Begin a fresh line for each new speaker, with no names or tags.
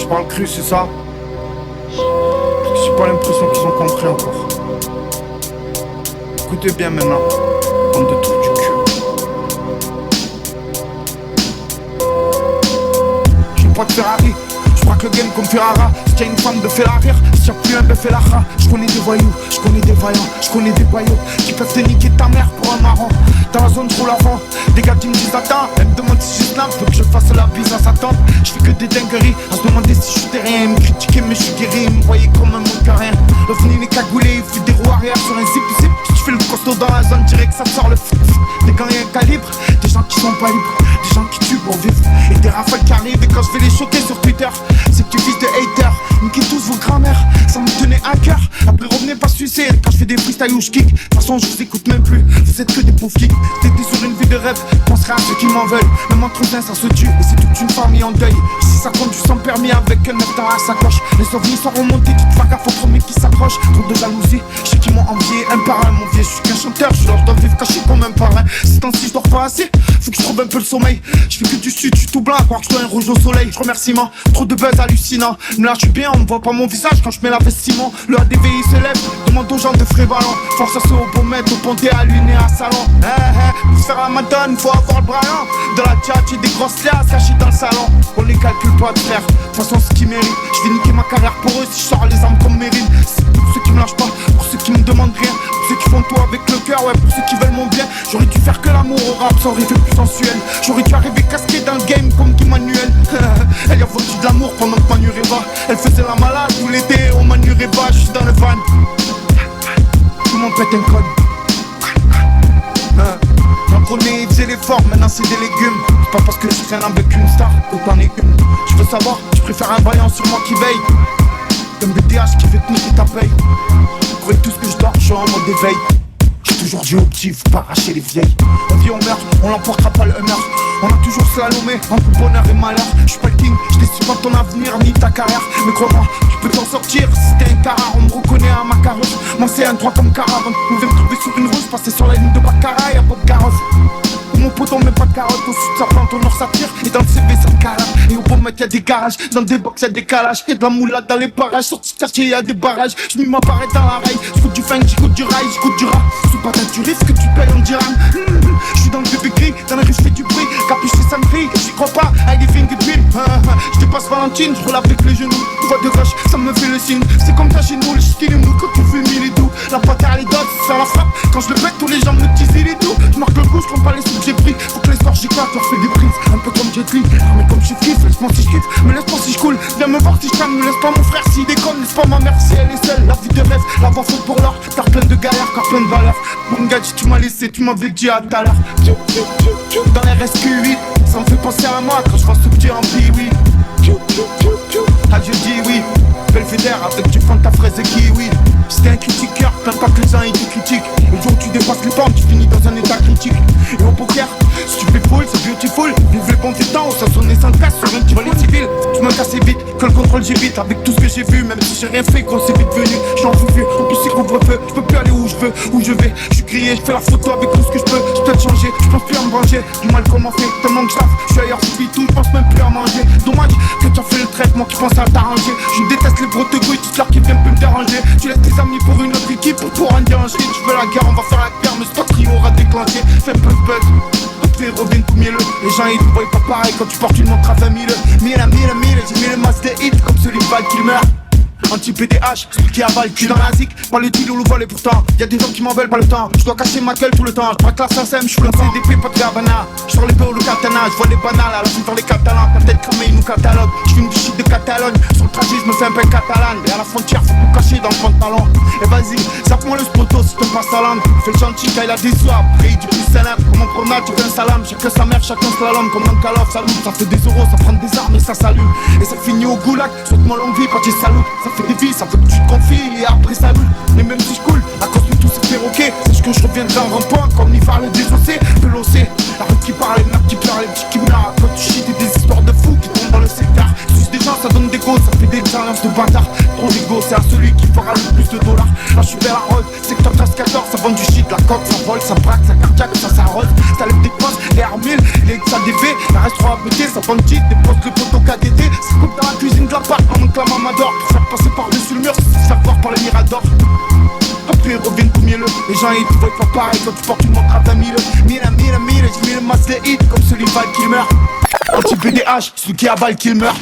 Je parle cru, c'est ça? J'ai pas l'impression qu'ils ont compris encore. Écoutez bien maintenant, bande de trous du cul. J'ai pas de Ferrari, je braque le game comme Ferrara. Si y'a une femme de fait la rire, si y'a plus un bœuf fait la rare. Je connais des voyous, je connais des vaillants, je connais des boyaux qui peuvent te niquer ta mère pour un marrant. Dans la zone, je roule avant, des gars qui me disent attends. Elle me demande si je snap, faut que je fasse la bise à sa tante. Je fais que des dingueries, à se demander si je suis terrien. Me critiquer mais je suis guéri, me voyez comme un monde carré. L'ovni n'est cagoulé, il fait des roues arrière sur un zip. Si tu fais le costaud dans la zone, dirais que ça sort le des gants et un calibre, des gens qui sont pas libres, des gens qui tuent pour vivre. Et des rafales qui arrivent et quand je vais les choquer sur Twitter, c'est que tu vis de haters. Niquez tous vos grand-mères, ça me tenait à cœur. Après revenez pas suicide quand je fais des freestyles ou je kick. De toute façon je vous écoute même plus, vous êtes que des pauvres geeks. T'étais sur une vie de rêve, penserai à ceux qui m'en veulent. Même entre uns ça se tue et c'est toute une famille en deuil. Si ça conduit sans permis avec un œuf dans la sacoche, les souvenirs sont remontés, tu te fais gaffe aux premiers qui s'approchent. Trop de jalousie, je sais qu'ils m'ont envié un par un. Mon vieux, je suis qu'un chanteur, je leur dois vivre caché comme un parrain. Ces temps-ci je dors pas assez, faut que je trouve un peu le sommeil. Je fais que du sud, je suis tout blanc, à croire que je dois un rouge au soleil. Je remerciement, trop de buzz hallucinant. Mais là je suis bien, on me voit pas mon visage quand je mets la veste ciment. Le ADV il se lève, demande aux gens de Frévalent. Force à ceux au bon maître, au ponté à l'une et à salon. Pour faire la madone, faut avoir le bras lent. De la tchatch et des grosses liasses cachées dans le salon. On les calcule pas de frère, de toute façon ce qu'ils méritent. Je vais niquer ma carrière pour eux si je sors les armes comme Mérine. C'est pour ceux qui me lâchent pas, pour ceux qui me demandent rien, pour ceux qui font tout avec le cœur, ouais, pour ceux qui veulent mon bien. J'aurais dû faire que l'amour au rap, ça aurait fait plus sensuel. J'aurais dû arriver casqué dans le game comme Guy Manuel. Elle y a vendu de l'amour pendant que Manu Reba. Elle faisait la malade tout l'été, on Manu Reba, je suis dans le van. Tout le monde pète un code. J'en prenais, il faisait l'effort, maintenant c'est des légumes. C'est pas parce que je traîne avec une star que t'en es une. Je veux savoir, je préfère un vaillant sur moi qui veille qu'un BDH qui fait te niquer ta paye. Pour tout ce que je dors, je suis en mode éveil. J'ai toujours dit aux petits, faut pas arracher les vieilles. On vit, on meurt, on l'emportera pas le humeur. On a toujours slalomé entre bonheur et malheur. Je suis pas le king, je décide pas de ton avenir ni ta carrière. Mais crois-moi, tu peux t'en sortir si t'es un carrare. On me reconnaît à ma carrosse. Moi c'est un droit comme caravane. Vous pouvez me trouver sur une rose, passer sur la ligne de Baccarat, y'a pas de carrosse. Mon pote on met pas de carotte, au sud ça plante, au nord ça tire. Et dans le CV ça calage. Et au beau mec y'a des garages, dans des box y'a des calages. Y'a de la moulade dans les parages, sorti de quartier y'a des barrages. J'm'y m'apparais dans la rail, j'coute du funk, j'écoute du rail, j'écoute du rap. Sous patin tu risques que tu payes en dirham. J'suis dans le bébé gris, dans la rue j'fais du bruit. Capuché ça me crie, j'y crois pas, avec des finger drill. J'dépasse Valentine, j'roule avec les genoux. Voix de gauche, ça me fait le signe. C'est comme ta chez nous, le style est mou quand tu fais mille et doux. La patate les dots, ça la frappe. Quand je le pète, tous les gens me disent il est doux. J'marque le coup, j'compte pas les sous que j'ai pris. Faut que les soirs j'éclate, leur fais des prises. Un peu comme Jet Li, mais comme je suis kiff, laisse-moi si je kiffe. Me laisse pas si je coule, viens me voir si je calme. Me laisse pas mon frère s'il déconne, laisse pas ma mère si elle est seule. La vie de rêve, la voix faute pour l'or. Car plein de galères, car plein de valeurs. Mon gars, tu m'as laissé, tu m'avais dit à tout à l'heure. Dans les RSQ8, ça me fait penser à moi quand je vois ce petit en oui. Ah je dis oui, Belvédère avec du fanta fraise et kiwi. C'était un critiqueur, plein pas que les gens étaient critiques. Le jour où tu dépasses les temps, tu finis dans un état critique. Et au poker, si tu fais full, c'est beautiful. Vive les bons temps, ça sonnait sans casse sur une petite civile. Tu me casses vite, que le contrôle j'évite. Avec tout ce que j'ai vu, même si j'ai rien fait, qu'on s'est vite venu. J'en fous vu, en plus c'est couvre-feu. Je peux plus aller où je veux, où je vais. Je suis grillé, je fais la photo avec tout ce que je peux. Je peux te changer, je pense plus à me venger. Du mal qu'on m'en fait, tellement que je taffe. Je suis ailleurs, je tout, je pense même plus à manger. Dommage que tu as fait le traitement qui pense à t'arranger. Je déteste les broteux-gouilles, toutes leurs qui viennent plus me déranger. Tu laisses tes amis pour une autre équipe, pour un déranger. Tu veux la guerre, on va faire la guerre, mais c'est pas trio aura déclenché. Fais un peu de buzz. Fais Robin tout mielleux. Les gens ils te voient pas pareil quand tu portes une montre à 20 000. Mille, j'ai mis le masque des hits comme celui de Val Kilmer. Anti-PDH, celui qui avale, tu dans la zik. Pas le deal ou le vol et pourtant y'a des gens qui m'en veulent pas le temps. Je dois cacher ma gueule tout le temps. Je braque la SACEM, je fous le CDP, pas de Gavana. Je sors les peu ou le katana, je vois les banales. À la fin vers les catalans, ta tête cramée, ils nous cataloguent. Je fume du shit de Catalogne, sur le trajet je me fais un peu catalane. Et à la frontière, faut tout cacher dans le pantalon. Et vas-y, zappe-moi le spoto si t'aimes pas sa langue. Fais le gentil quand il a des soirs, après il dit plus célèbre. Comme en promenade, tu fais un salam, chacun sa mère, chacun slalom. Comme dans Call of, salut, ça fait des euros, ça prend des armes et ça s'allume. Et ça finit au goulag, souhaite-moi longue vie, pas de salut. Ça fait des vies, ça fait que tu te confies et après ça brûle. Mais même si je coule, à cause de tous ces perroquets, sache que je reviens d'un rond-point comme l'hiver le désossé, de l'ossé. La rue qui parle, les nappes qui pleurent, les petits qui me narrent. Quand tu chies des histoires de fous qui tombent dans le secteur. Suce des gens, ça donne des go, ça fait des challenges de bâtard. Trop d'égo, c'est à celui qui fera le plus de dollars. Là je suis vers la road, secteur 13-14, ça vend du shit, la coque, ça vole, ça braque, ça cardiaque, ça s'arrose. Ça lève des postes, les R1000, les XADV, la reste 3 ABT, ça vend le titre, des postes, le poteau KDT. Ça coupe dans la cuisine de la part, Les gens ils te voient pas pareil quand tu portes une montre à 20 000. Mira, j'ai mis le masque de hit comme celui Val Kilmer. Anti-BDH, celui qui avale qu'il meurt.